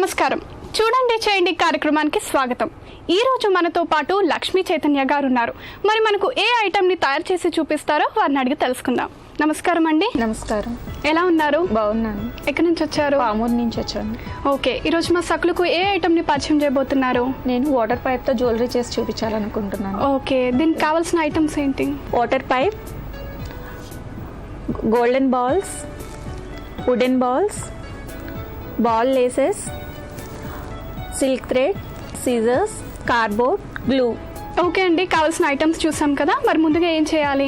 నమస్కారం. చూడండి చేయండి కార్యక్రమానికి స్వాగతం. ఈ రోజు మనతో పాటు లక్ష్మీ చైతన్య గారు ఉన్నారు. మరి మనకు ఏ ఐటమ్ ని తయారు చేసి చూపిస్తారో వారిని అడిగి తెలుసుకుందాం. నమస్కారం అండి. నమస్కారం. ఎలా ఉన్నారు? బాగున్నాను. ఎక్కడి నుంచి వచ్చారు? పామూరు నుంచి వచ్చాను. ఓకే, ఈరోజు మా సకులకు ఏ ఐటమ్ ని పరిచయం చేయబోతున్నారు? నేను వాటర్ పైప్ తో జ్యువెలరీ చేసి చూపించాలనుకుంటున్నాను. ఓకే, దీనికి కావాల్సిన ఐటమ్స్ ఏంటి? Water pipe, golden balls, wooden balls, ball laces, silk thread, scissors, cardboard, glue. Okay అండి, కావాల్సిన ఐటమ్స్ చూసాం కదా, మరి ముందుగా ఏం చేయాలి?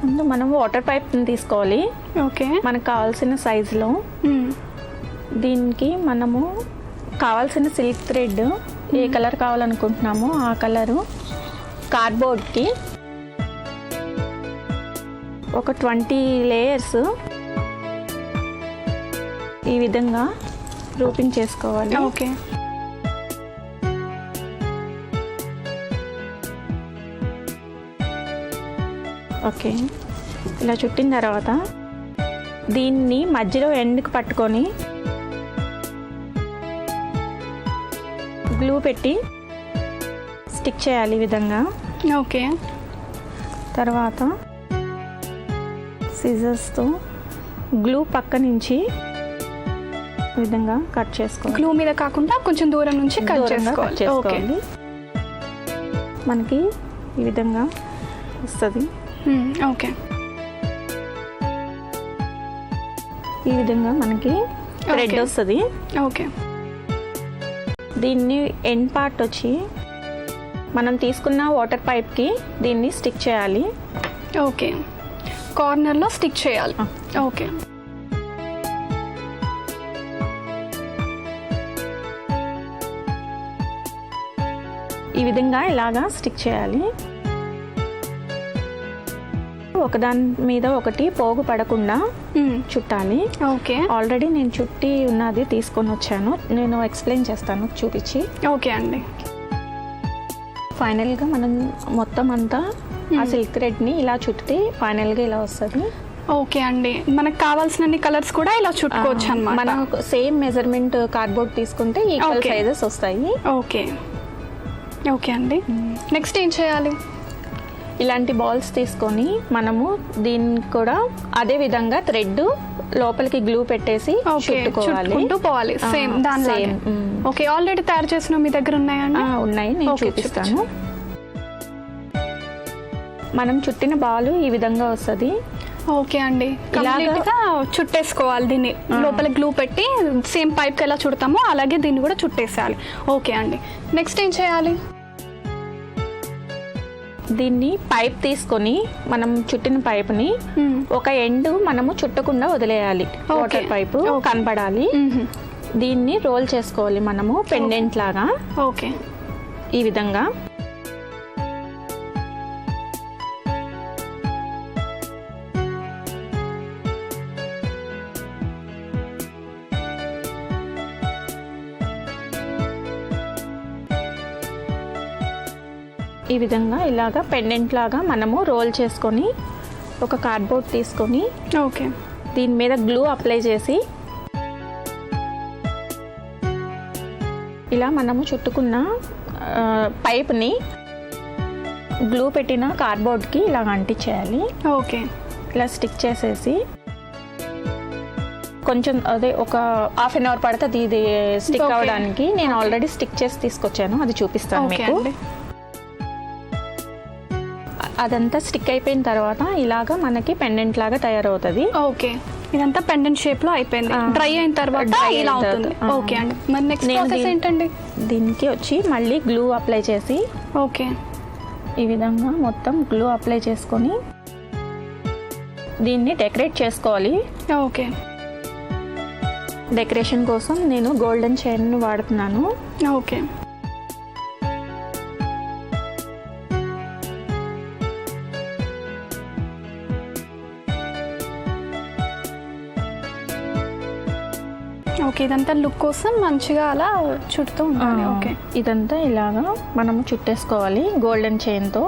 ముందు మనం వాటర్ పైప్ తీసుకోవాలి. ఓకే, మనకు కావాల్సిన సైజులో. దీనికి మనము కావాల్సిన సిల్క్ థ్రెడ్ ఏ కలర్ కావాలనుకుంటున్నామో ఆ కలరు, కార్డ్బోర్డ్కి ఒక 20 లేయర్స్ ఈ విధంగా గ్రూపింగ్ చేసుకోవాలి. ఓకే, ఓకే, ఇలా చుట్టిన తర్వాత దీన్ని మధ్యలో ఎండ్కి పట్టుకొని గ్లూ పెట్టి స్టిక్ చేయాలి ఈ విధంగా. ఓకే, తర్వాత సిజర్స్తో గ్లూ పక్క నుంచి ఈ విధంగా కట్ చేసుకోవాలి. గ్లూ మీద కాకుండా కొంచెం దూరం నుంచి కట్ చేసుకోవాలి. మనకి ఈ విధంగా వస్తుంది. ఓకే, ఈ విధంగా మనకి థ్రెడ్ వస్తుంది. ఓకే, దీన్ని ఎండ్ పార్ట్ వచ్చి మనం తీసుకున్న వాటర్ పైప్కి దీన్ని స్టిక్ చేయాలి. ఓకే, కార్నర్లో స్టిక్ చేయాలి. ఓకే, ఈ విధంగా ఇలాగా స్టిక్ చేయాలి. ఒకదాని మీద ఒకటి పోగు పడకుండా చుట్టాలి. ఓకే, ఆల్రెడీ నేను చుట్టి ఉన్నది తీసుకొని వచ్చాను, నేను ఎక్స్ప్లెయిన్ చేస్తాను చూపించి. ఓకే అండి. ఫైనల్గా మనం మొత్తం అంతా ఆ సిల్క్ థ్రెడ్ని ఇలా చుట్టితే ఫైనల్గా ఇలా వస్తుంది. ఓకే అండి, మనకు కావాల్సిన కలర్స్ కూడా ఇలా చుట్టుకోవచ్చు అన్నమాట. మనం సేమ్ మెజర్మెంట్ కార్డ్బోర్డ్ తీసుకుంటే ఈక్వల్ సైజెస్ వస్తాయి. ఓకే, ఓకే అండి. నెక్స్ట్ ఏం చేయాలి? ఇలాంటి బాల్స్ తీసుకొని మనము దీన్ని కూడా అదే విధంగా థ్రెడ్ లోపలికి గ్లూ పెట్టేసి చుట్టుకోవాలి. సేమ్ దాని. ఓకే, ఆల్రెడీ తయారు చేసిన మీ దగ్గర ఉన్నాయండి? ఉన్నాయి, నేను చూపిస్తాను. మనం చుట్టిన బాల్ ఈ విధంగా వస్తుంది. ఓకే అండి, ఇలాగా చుట్టేసుకోవాలి. దీన్ని లోపల గ్లూ పెట్టి సేమ్ పైప్కి ఎలా చుడతామో అలాగే దీన్ని కూడా చుట్టేసేయాలి. ఓకే అండి, నెక్స్ట్ ఏం చేయాలి? దీన్ని పైప్ తీసుకొని మనం చుట్టిన పైప్ని ఒక ఎండ్ మనము చుట్టకుండా వదిలేయాలి. వాటర్ పైపు కనపడాలి. దీన్ని రోల్ చేసుకోవాలి మనము పెండెంట్ లాగా. ఓకే, ఈ విధంగా. ఈ విధంగా ఇలాగా పెండెంట్ లాగా మనము రోల్ చేసుకొని ఒక కార్డ్బోర్డ్ తీసుకొని ఓకే దీని మీద గ్లూ అప్లై చేసి ఇలా మనము చుట్టుకున్న పైప్ని గ్లూ పెట్టిన కార్డ్బోర్డ్కి ఇలా అంటించేయాలి. ఓకే, ఇలా స్టిక్ చేసేసి కొంచెం అదే ఒక హాఫ్ అన్ అవర్ పడుతుంది ఇది స్టిక్ అవ్వడానికి. నేను ఆల్రెడీ స్టిక్ చేసి తీసుకొచ్చాను, అది చూపిస్తాను మీకు. అదంతా స్టిక్ అయిపోయిన తర్వాత ఇలాగా మనకి పెండెంట్ లాగా తయారవుతుంది. ఓకే, ఇదంతా పెండెంట్ షేప్ లో అయిపోయింది. డ్రై అయిన తర్వాత ఇలా అవుతుంది. ఓకే అండి, మరి నెక్స్ట్ ప్రాసెస్ ఏంటండి? దీనికి వచ్చి మళ్ళీ గ్లూ అప్లై చేసి ఓకే ఈ విధంగా మొత్తం గ్లూ అప్లై చేసుకొని దీన్ని డెకరేట్ చేసుకోవాలి. ఓకే, డెకరేషన్ కోసం నేను గోల్డెన్ చైన్ వాడుతున్నాను. ఓకే, ఓకే, ఇదంతా లుక్ కోసం మంచిగా అలా చుడుతూ ఉండాలి. ఓకే, ఇదంతా ఇలాగా మనము చుట్టేసుకోవాలి గోల్డెన్ చైన్తో.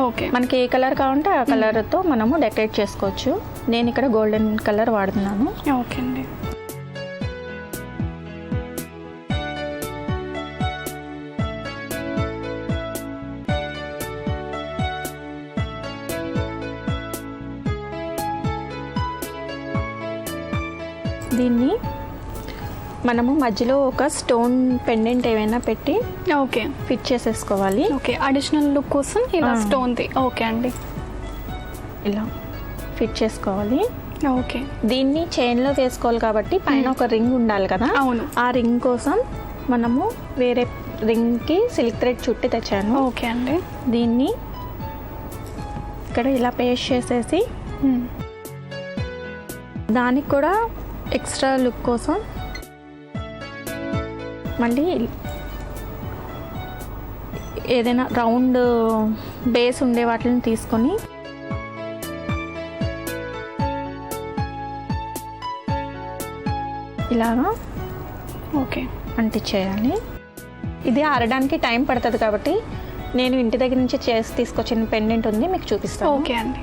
ఓకే, మనకి ఏ కలర్ కావాలంటే ఆ కలర్తో మనము డెకరేట్ చేసుకోవచ్చు. నేను ఇక్కడ గోల్డెన్ కలర్ వాడుతున్నాను. ఓకే అండి. దీన్ని మనము మధ్యలో ఒక స్టోన్ పెండెంట్ ఏమైనా పెట్టి ఓకే ఫిట్ చేసేసుకోవాలి. ఓకే, అడిషనల్ లుక్ కోసం ఇలా స్టోన్ది. ఓకే అండి, ఇలా ఫిట్ చేసుకోవాలి. ఓకే, దీన్ని చైన్లో వేసుకోవాలి కాబట్టి పైన ఒక రింగ్ ఉండాలి కదా. అవును. ఆ రింగ్ కోసం మనము వేరే రింగ్కి సిల్క్ థ్రెడ్ చుట్టి తెచ్చాను. ఓకే అండి, దీన్ని ఇక్కడ ఇలా పేస్ట్ చేసేసి దానికి కూడా ఎక్స్ట్రా లుక్ కోసం మళ్ళీ ఏదైనా రౌండ్ బేస్ ఉండే వాటిని తీసుకొని ఇలాగా ఓకే అంటించేయాలి. ఇది ఆరడానికి టైం పడుతుంది కాబట్టి నేను ఇంటి దగ్గర నుంచి చేసి తీసుకొచ్చిన పెండెంట్ ఉంది, మీకు చూపిస్తాను. ఓకే అండి,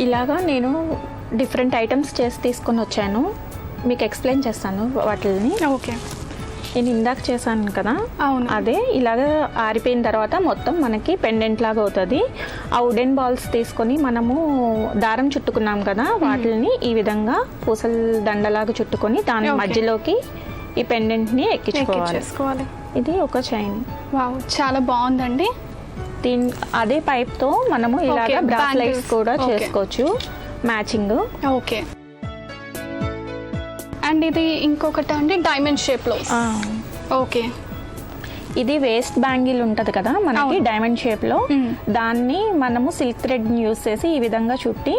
ఇలాగా నేను డిఫరెంట్ ఐటమ్స్ చేసి తీసుకొని వచ్చాను, మీకు ఎక్స్ప్లెయిన్ చేస్తాను వాటిని. ఓకే, నేను ఇందాక చేశాను కదా, అవును, అదే ఇలాగ ఆరిపోయిన తర్వాత మొత్తం మనకి పెండెంట్ లాగా అవుతుంది. ఆ వుడెన్ బాల్స్ తీసుకొని మనము దారం చుట్టుకున్నాం కదా, వాటిని ఈ విధంగా పూసల దండలాగా చుట్టుకొని దాని మధ్యలోకి ఈ పెండెంట్ని ఎక్కించుకోవాలి. ఇది ఒక చైన్. వావ్, చాలా బాగుందండి. అదే పైప్తో మనము ఇలాగ బ్రాస్లెట్స్ కూడా చేసుకోవచ్చు మ్యాచింగ్. ఓకే, అండ్ ఇది ఇంకొకటి అండి డైమండ్ షేప్లో. ఓకే, ఇది వేస్ట్ బ్యాంగిల్ ఉంటుంది కదా మనకి డైమండ్ షేప్లో, దాన్ని మనము సిల్క్ థ్రెడ్ని యూజ్ చేసి ఈ విధంగా చుట్టి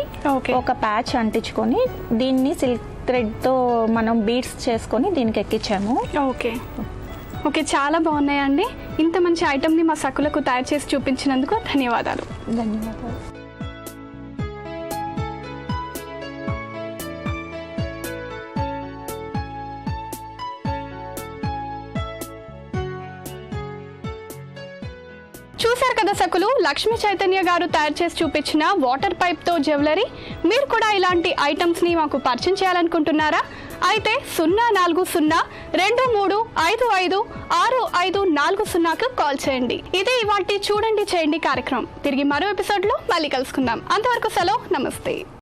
ఒక ప్యాచ్ అంటించుకొని దీన్ని సిల్క్ థ్రెడ్తో మనం బీడ్స్ చేసుకొని దీనికి ఎక్కించాము. ఓకే ఓకే, చాలా బాగున్నాయండి. ఇంత మంచి ఐటమ్ని మా సకులకు తయారు చేసి చూపించినందుకు ధన్యవాదాలు. ధన్యవాదాలు. చూశారు కదా సకులు, లక్ష్మీ చైతన్య గారు తయారు చేసి చూపించిన వాటర్ పైప్తో జ్యువెలరీ. మీరు కూడా ఇలాంటి ఐటమ్స్ని మాకు పరిచయం చేయాలనుకుంటున్నారా? అయితే 0402355556540కు కాల్ చేయండి. ఇదే ఇవాల్టి చూడండి చేయండి కార్యక్రమం. తిరిగి మరో ఎపిసోడ్లో మళ్ళీ కలుసుకుందాం. అంతవరకు సెలవు, నమస్తే.